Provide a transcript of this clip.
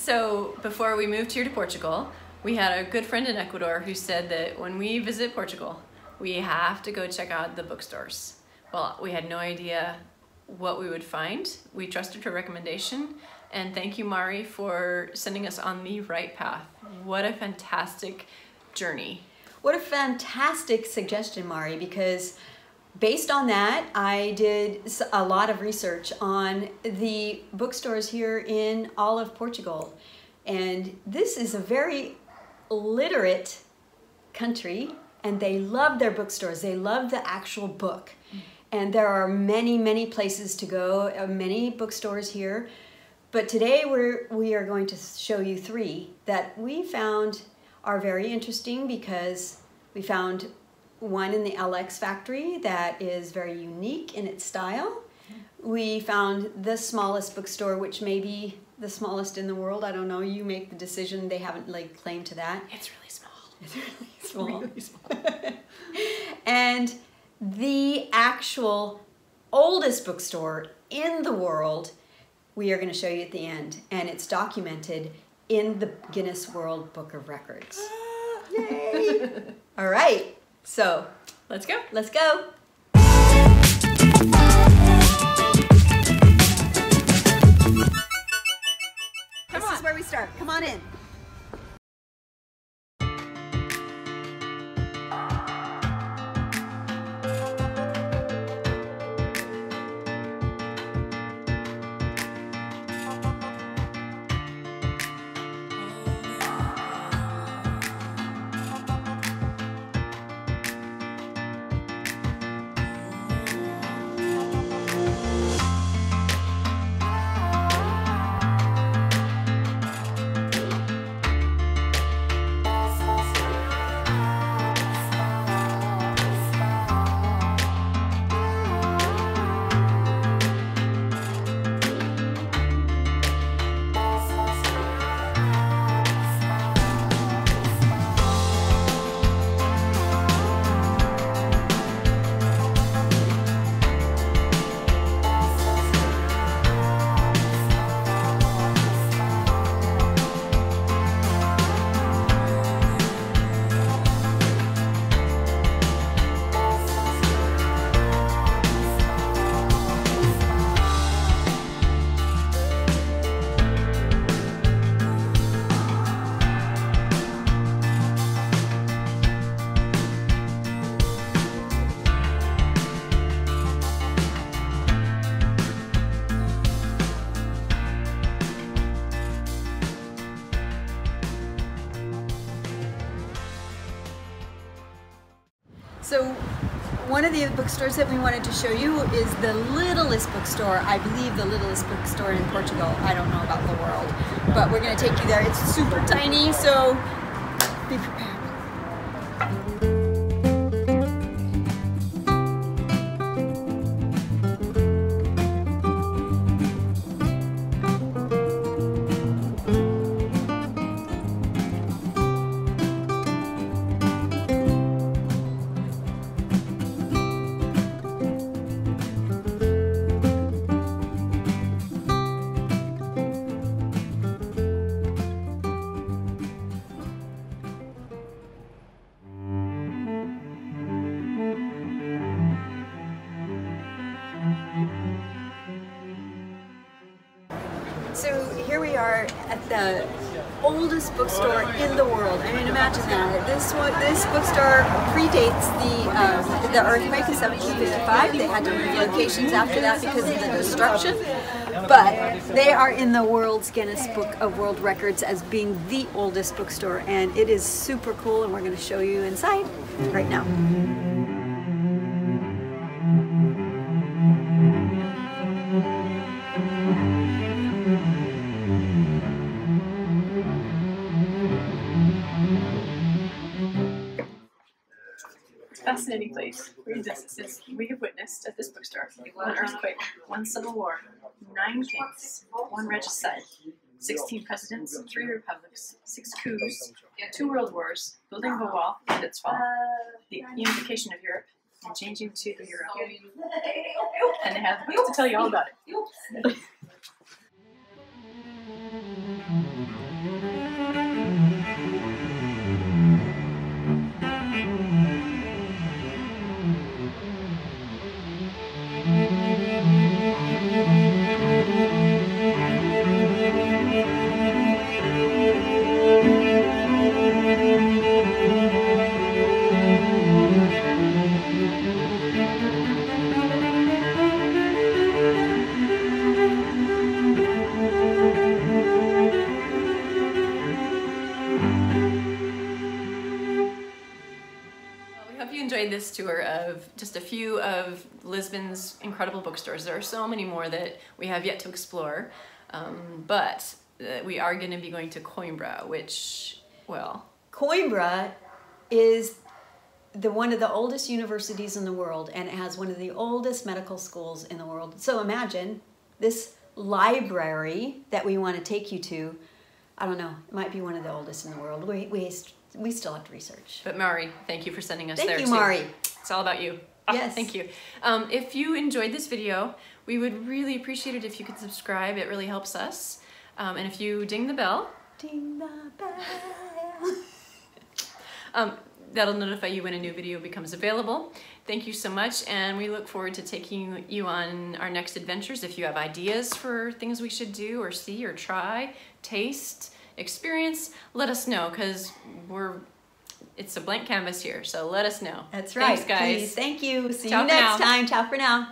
So before we moved here to Portugal, we had a good friend in Ecuador who said that when we visit Portugal, we have to go check out the bookstores. Well, we had no idea what we would find. We trusted her recommendation, and thank you, Mari, for sending us on the right path. What a fantastic journey. What a fantastic suggestion, Mari, because based on that, I did a lot of research on the bookstores here in all of Portugal. And this is a very literate country, and they love their bookstores. They love the actual book. And there are many, many places to go, many bookstores here. But today we are going to show you 3 that we found are very interesting, because we found one in the LX factory that is very unique in its style. We found the smallest bookstore, which may be the smallest in the world. I don't know, you make the decision. They haven't laid claim to that. It's really small. It's really small. Really small. And the actual oldest bookstore in the world, we are going to show you at the end. And it's documented in the Guinness World Book of Records. Yay! All right, so Let's go. let's go. This is where we start. Come on in. So one of the bookstores that we wanted to show you is the Littlest Bookstore. I believe the Littlest Bookstore in Portugal. I don't know about the world, but we're going to take you there. It's super tiny, so be prepared. So here we are at the oldest bookstore in the world. I mean, imagine that. This bookstore predates the earthquake in 1755. They had to move locations after that because of the destruction. But they are in the world's Guinness Book of World Records as being the oldest bookstore, and it is super cool, and we're going to show you inside right now. Fascinating place. Read this. It says, we have witnessed at this bookstore 1 earthquake, 1 civil war, 9 kings, 1 regicide, 16 presidents, 3 republics, 6 coups, 2 world wars, building of a wall and its fall, the unification of Europe, and changing to the euro. And they have the book to tell you all about it. this tour of just a few of Lisbon's incredible bookstores. There are so many more that we have yet to explore, but we are going to be going to Coimbra, which, well... Coimbra is one of the oldest universities in the world, and it has one of the oldest medical schools in the world. So imagine this library that we want to take you to. I don't know, it might be one of the oldest in the world. We still have to research. But Mari, thank you for sending us there Thank you, too. Mari. It's all about you. Yes. Thank you. If you enjoyed this video, we would really appreciate it if you could subscribe. It really helps us. And if you ding the bell, Ding the bell. that'll notify you when a new video becomes available. Thank you so much, and we look forward to taking you on our next adventures. If you have ideas for things we should do or see or try, taste, experience, let us know, because it's a blank canvas here, so let us know. That's right. Thanks, guys. Please. Thank you. See Ciao you for next now. time. Ciao for now.